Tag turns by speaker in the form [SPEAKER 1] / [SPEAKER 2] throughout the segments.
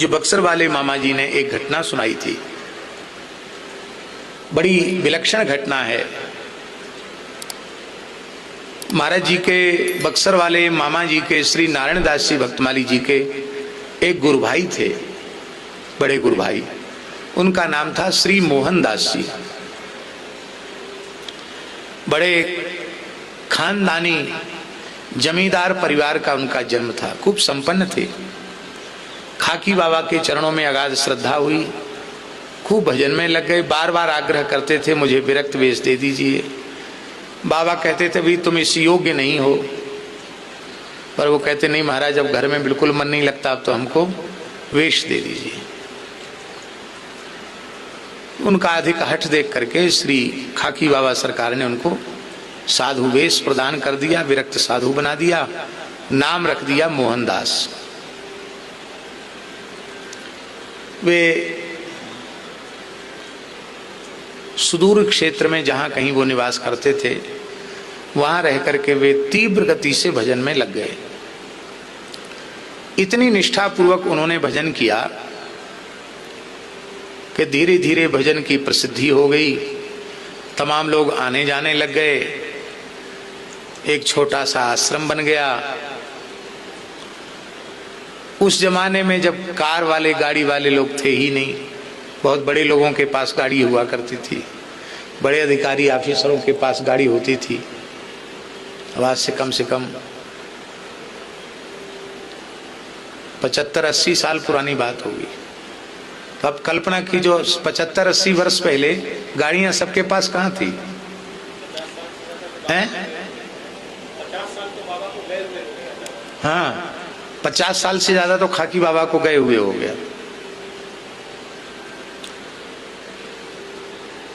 [SPEAKER 1] पूज्य बक्सर वाले मामा जी ने एक घटना सुनाई थी, बड़ी विलक्षण घटना है। महाराज जी के, बक्सर वाले मामा जी के, श्री नारायण दास जी भक्तमाली जी के एक गुरु भाई थे, बड़े गुरु भाई। उनका नाम था श्री मोहन दास जी। बड़े खानदानी जमींदार परिवार का उनका जन्म था, खूब संपन्न थे। खाकी बाबा के चरणों में अगाध श्रद्धा हुई, खूब भजन में लग गए। बार बार आग्रह करते थे मुझे विरक्त वेश दे दीजिए। बाबा कहते थे भी तुम इस योग्य नहीं हो, पर वो कहते नहीं महाराज अब घर में बिल्कुल मन नहीं लगता, अब तो हमको वेश दे दीजिए। उनका अधिक हठ देख करके श्री खाकी बाबा सरकार ने उनको साधु वेश प्रदान कर दिया, विरक्त साधु बना दिया, नाम रख दिया मोहनदास। वे सुदूर क्षेत्र में जहां कहीं वो निवास करते थे, वहां रह करके वे तीव्र गति से भजन में लग गए। इतनी निष्ठा पूर्वक उन्होंने भजन किया कि धीरे धीरे भजन की प्रसिद्धि हो गई। तमाम लोग आने जाने लग गए। एक छोटा सा आश्रम बन गया। उस जमाने में जब कार वाले, गाड़ी वाले लोग थे ही नहीं, बहुत बड़े लोगों के पास गाड़ी हुआ करती थी, बड़े अधिकारी ऑफिसरों के पास गाड़ी होती थी। अब आज से कम 75-80 साल पुरानी बात होगी। तो अब कल्पना की, जो 75-80 वर्ष पहले गाड़ियां सबके पास कहाँ थी? हैं? हाँ, 50 साल से ज्यादा तो खाकी बाबा को गए हुए हो गया।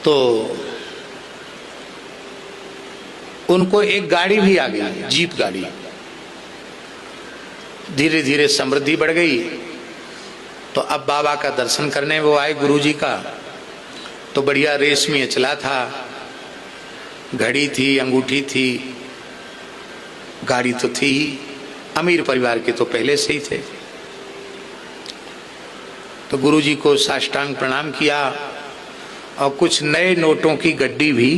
[SPEAKER 1] तो उनको एक गाड़ी भी आ गई, जीप गाड़ी। धीरे धीरे समृद्धि बढ़ गई। तो अब बाबा का दर्शन करने वो आए, गुरुजी का। तो बढ़िया रेशमी अचला था, घड़ी थी, अंगूठी थी, गाड़ी तो थी ही। अमीर परिवार के तो पहले से ही थे। तो गुरुजी को साष्टांग प्रणाम किया और कुछ नए नोटों की गड्डी भी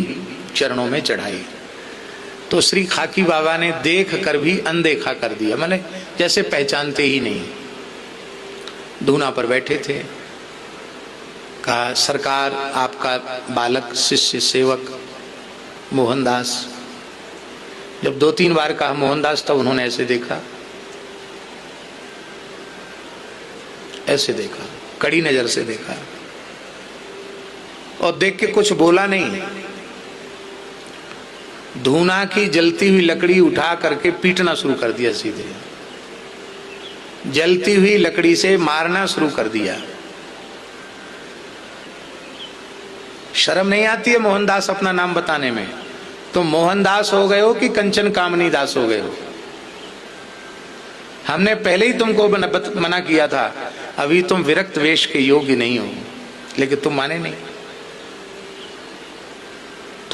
[SPEAKER 1] चरणों में चढ़ाई। तो श्री खाकी बाबा ने देख कर भी अनदेखा कर दिया, माने जैसे पहचानते ही नहीं। धूना पर बैठे थे। कहा सरकार, आपका बालक, शिष्य, सेवक मोहनदास। जब 2-3 बार कहा मोहनदास, तब उन्होंने ऐसे देखा, ऐसे देखा, कड़ी नजर से देखा, और देख के कुछ बोला नहीं। धूना की जलती हुई लकड़ी उठा करके पीटना शुरू कर दिया, सीधे जलती हुई लकड़ी से मारना शुरू कर दिया। शर्म नहीं आती है मोहनदास अपना नाम बताने में? तुम मोहनदास हो गए हो कि कंचन कामनी दास हो गए हो? हमने पहले ही तुमको मना किया था, अभी तुम विरक्त वेश के योग्य नहीं हो, लेकिन तुम माने नहीं।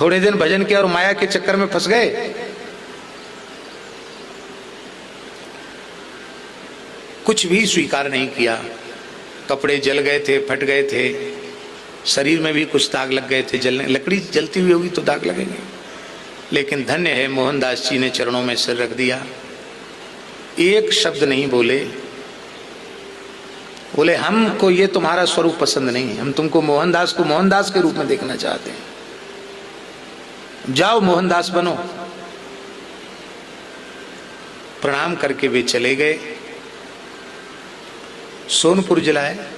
[SPEAKER 1] थोड़े दिन भजन किया और माया के चक्कर में फंस गए। कुछ भी स्वीकार नहीं किया। कपड़े जल गए थे, फट गए थे, शरीर में भी कुछ दाग लग गए थे। जलने, लकड़ी जलती हुई होगी तो दाग लगेंगे। लेकिन धन्य है मोहनदास जी ने चरणों में सिर रख दिया, एक शब्द नहीं बोले। बोले हमको ये तुम्हारा स्वरूप पसंद नहीं, हम तुमको मोहनदास को मोहनदास के रूप में देखना चाहते हैं, जाओ मोहनदास बनो। प्रणाम करके वे चले गए। सोनपुर जिला है,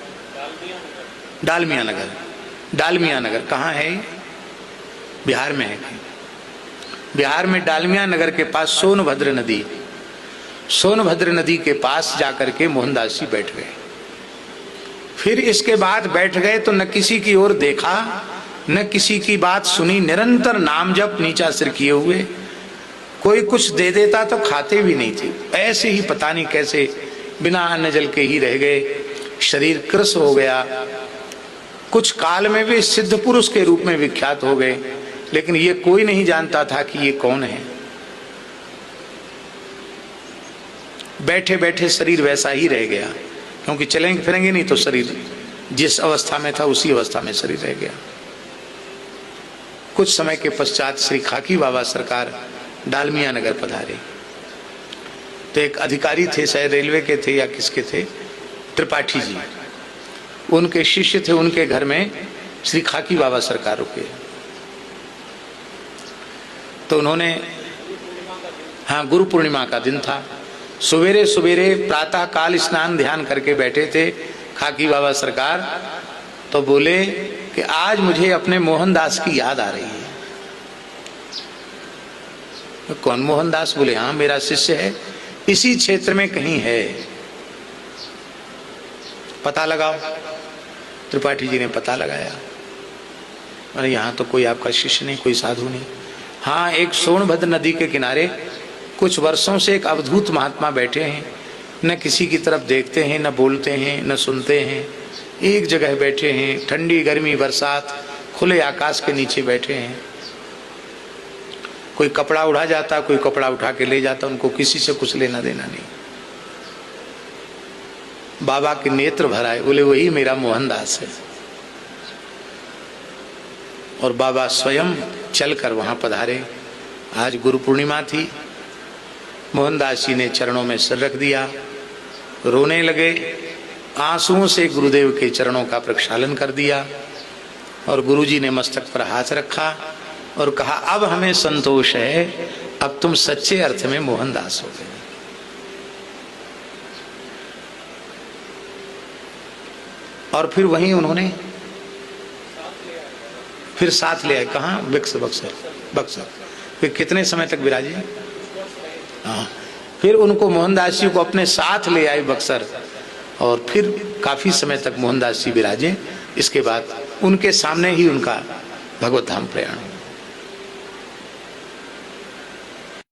[SPEAKER 1] डालमिया नगर। डालमिया नगर कहाँ है? बिहार में है। बिहार में डालमिया नगर के पास सोनभद्र नदी, सोनभद्र नदी के पास जाकर के मोहनदास जी बैठ गए। फिर इसके बाद बैठ गए तो न किसी की ओर देखा, न किसी की बात सुनी। निरंतर नाम जप, नीचा सिर किए हुए। कोई कुछ दे देता तो खाते भी नहीं थे, ऐसे ही पता नहीं कैसे बिना अन्न जल के ही रह गए। शरीर कृश हो गया। कुछ काल में वे सिद्ध पुरुष के रूप में विख्यात हो गए, लेकिन ये कोई नहीं जानता था कि ये कौन है। बैठे बैठे शरीर वैसा ही रह गया क्योंकि चलेंगे फिरेंगे नहीं तो शरीर जिस अवस्था में था उसी अवस्था में शरीर रह गया। कुछ समय के पश्चात श्री खाकी बाबा सरकार डालमिया नगर पधारे। तो एक अधिकारी थे, शायद रेलवे के थे या किसके थे, त्रिपाठी जी, उनके शिष्य थे। उनके घर में श्री खाकी बाबा सरकार रुके। तो उन्होंने, हाँ, गुरु पूर्णिमा का दिन था। सवेरे सवेरे प्रातः काल स्नान ध्यान करके बैठे थे खाकी बाबा सरकार। तो बोले कि आज मुझे अपने मोहनदास की याद आ रही है। कौन मोहनदास? बोले हाँ, मेरा शिष्य है, इसी क्षेत्र में कहीं है, पता लगाओ। त्रिपाठी जी ने पता लगाया। अरे यहाँ तो कोई आपका शिष्य नहीं, कोई साधु नहीं। हाँ, एक सोनभद्र नदी के किनारे कुछ वर्षों से एक अवधूत महात्मा बैठे हैं, न किसी की तरफ देखते हैं, न बोलते हैं, न सुनते हैं। एक जगह बैठे हैं, ठंडी गर्मी बरसात, खुले आकाश के नीचे बैठे हैं। कोई कपड़ा उड़ा जाता, कोई कपड़ा उठा के ले जाता, उनको किसी से कुछ लेना देना नहीं। बाबा के नेत्र भर आए, बोले वही मेरा मोहनदास है। और बाबा स्वयं चलकर वहां पधारे। आज गुरु पूर्णिमा थी। मोहनदास जी ने चरणों में सिर रख दिया, रोने लगे, आंसुओं से गुरुदेव के चरणों का प्रक्षालन कर दिया। और गुरुजी ने मस्तक पर हाथ रखा और कहा, अब हमें संतोष है, अब तुम सच्चे अर्थ में मोहनदास हो गए। और फिर वहीं उन्होंने फिर साथ ले आए। कहाँ? बक्सर। फिर कितने समय तक विराजे? हाँ, फिर उनको मोहनदास जी को अपने साथ ले आए बक्सर। और फिर काफी समय तक मोहनदास जी विराजे। इसके बाद उनके सामने ही उनका भगवत धाम प्रयाण हुआ।